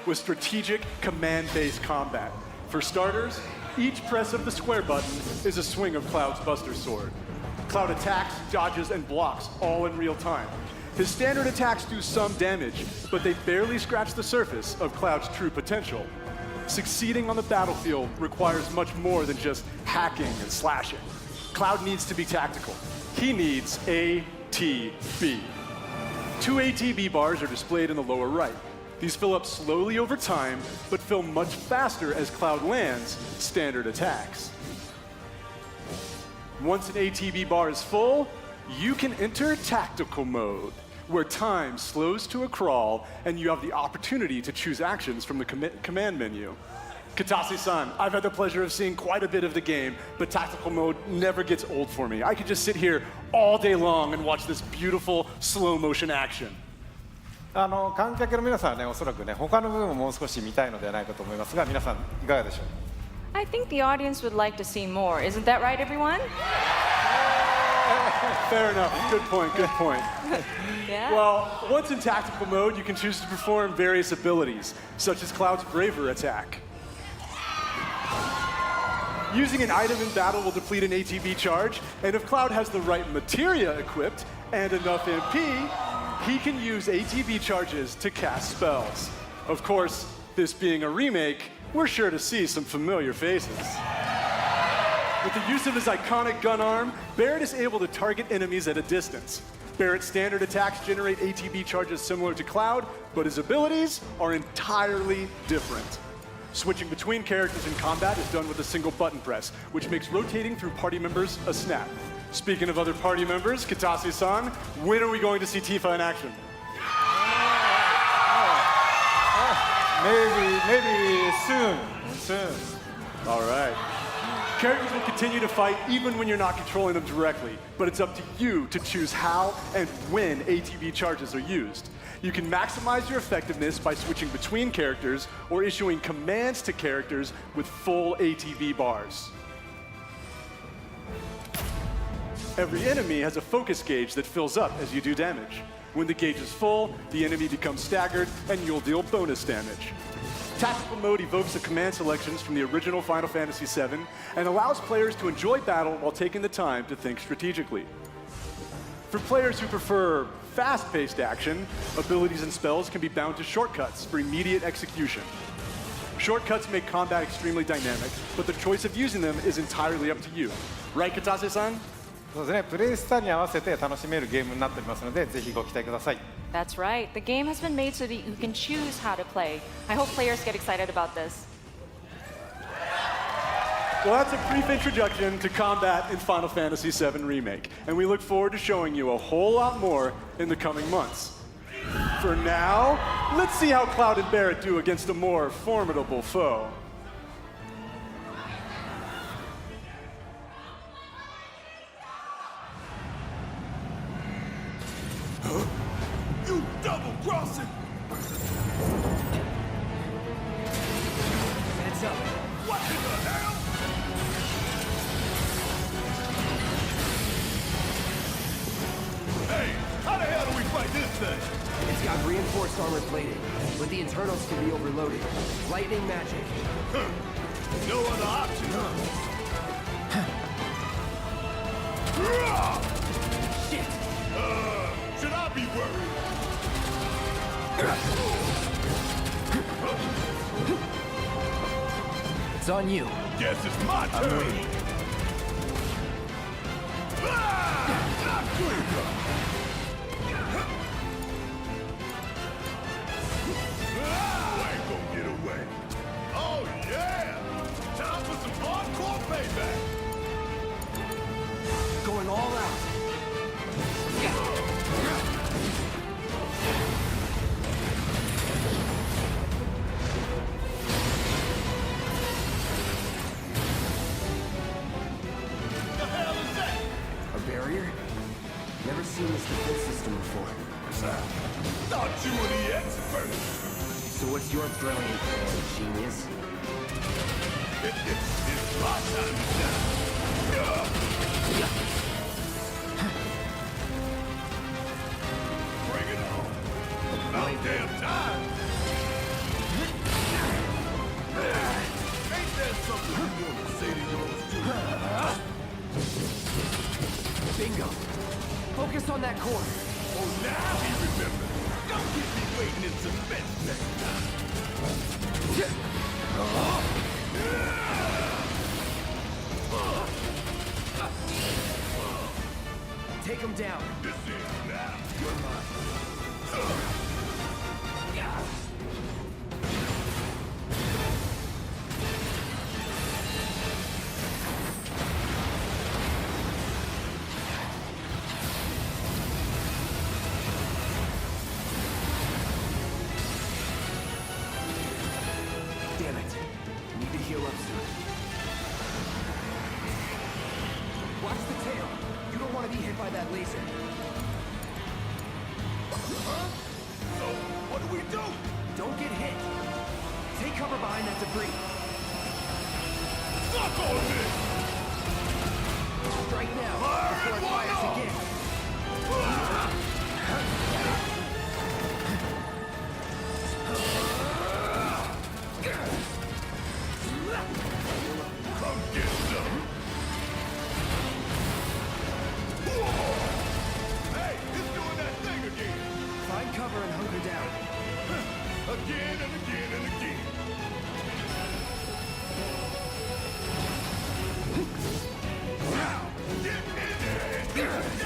with strategic command-based combat. For starters, each press of the square button is a swing of Cloud's Buster Sword. Cloud attacks, dodges, and blocks all in real time. His standard attacks do some damage, but they barely scratch the surface of Cloud's true potential. Succeeding on the battlefield requires much more than just hacking and slashing. Cloud needs to be tactical. He needs ATB. 2 ATB bars are displayed in the lower right. These fill up slowly over time, but fill much faster as Cloud lands standard attacks. Once an ATB bar is full, you can enter tactical mode, where time slows to a crawl and you have the opportunity to choose actions from the command menu. Katase-san, I've had the pleasure of seeing quite a bit of the game, but tactical mode never gets old for me. I could just sit here all day long and watch this beautiful slow motion action. 観客の皆さんはね、おそらくね、他の部分をもう少し見たいのではないかと思いますが、皆さんいかがでしょう。I think the audience would like to see more. Isn't that right, everyone? Fair enough. Good point. Good point. Yeah. Well, once in tactical mode, you can choose to perform various abilities, such as Cloud's Braver attack. Using an item in battle will deplete an ATB charge, and if Cloud has the right materia equipped and enough MP, he can use ATB charges to cast spells. Of course, this being a remake, we're sure to see some familiar faces. With the use of his iconic gun arm, Barrett is able to target enemies at a distance. Barrett's standard attacks generate ATB charges similar to Cloud, but his abilities are entirely different. Switching between characters in combat is done with a single button press, which makes rotating through party members a snap. Speaking of other party members, Katase-san, when are we going to see Tifa in action? Maybe soon. All right. Characters will continue to fight even when you're not controlling them directly, but it's up to you to choose how and when ATB charges are used. You can maximize your effectiveness by switching between characters or issuing commands to characters with full ATB bars. Every enemy has a focus gauge that fills up as you do damage. When the gauge is full, the enemy becomes staggered and you'll deal bonus damage. Tactical mode evokes the command selections from the original Final Fantasy VII and allows players to enjoy battle while taking the time to think strategically. For players who prefer fast-paced action, abilities and spells can be bound to shortcuts for immediate execution. Shortcuts make combat extremely dynamic, but the choice of using them is entirely up to you. Right, Katase-san? そうですね、プレイスタイルに合わせて楽しめるゲームになっておりますので、ぜひご期待ください。That's right. The game has been made so that you can choose how to play. I hope players get excited about this. Well, that's a brief introduction to combat in Final Fantasy VII Remake, and we look forward to showing you a whole lot more in the coming months. For now, let's see how Cloud and Barrett do against a more formidable foe. You double-crossing! Heads up. What in the hell? Hey, how the hell do we fight this thing? It's got reinforced armor plating, but the internals can be overloaded. Lightning magic. No other option, huh? Shit! Should I be worried? It's on you. Guess it's my turn. I'm waiting. I ain't gonna get away. Oh yeah! Time for some hardcore payback. Going all out. The hell is that? A barrier? Never seen this defense system before. Thought you were the expert. So what's your brilliant plan, genius? It's my time to shine. Bring it on. About damn time. Focus on that core. Oh, now he remembers. Don't keep me waiting in suspense next time. Take him down. This is now. You're mine. Damn it. Need to heal up soon. Watch the tail. You don't want to be hit by that laser. So, what do we do? Don't get hit. Take cover behind that debris. Suck on this! Strike now before it fires again. Come get some. Hey, it's doing that thing again. Find cover and hunker down. Again and again and again. Now, get in there!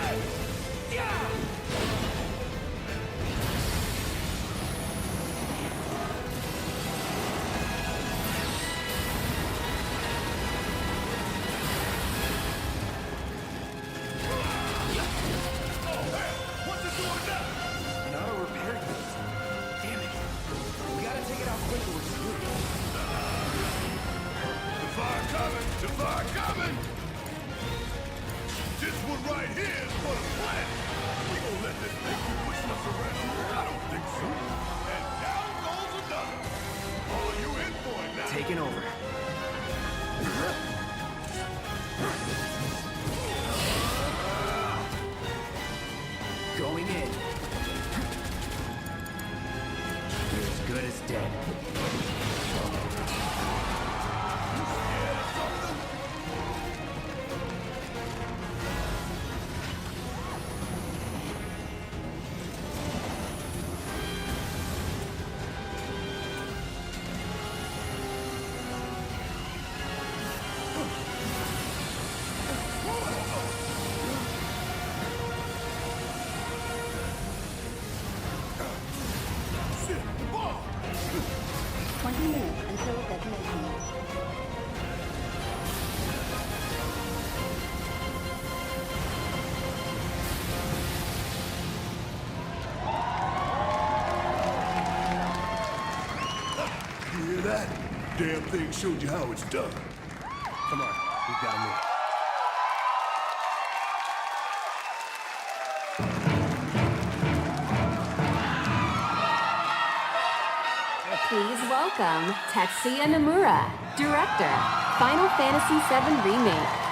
What's it doing now? An auto repair unit. Damn it. We gotta take it out quick or we're screwed. The fire coming! The fire coming! This one right here is for the planet! We gonna let this thing keep pushing us around? I don't think so. And down goes another. All of you in for it now. Taking over. Going in. You're as good as dead. Shit, bomb! 20 minutes until detonation. You hear that? Damn thing showed you how it's done. Come on, we've got to move. Please welcome Tetsuya Nomura, director, Final Fantasy VII Remake.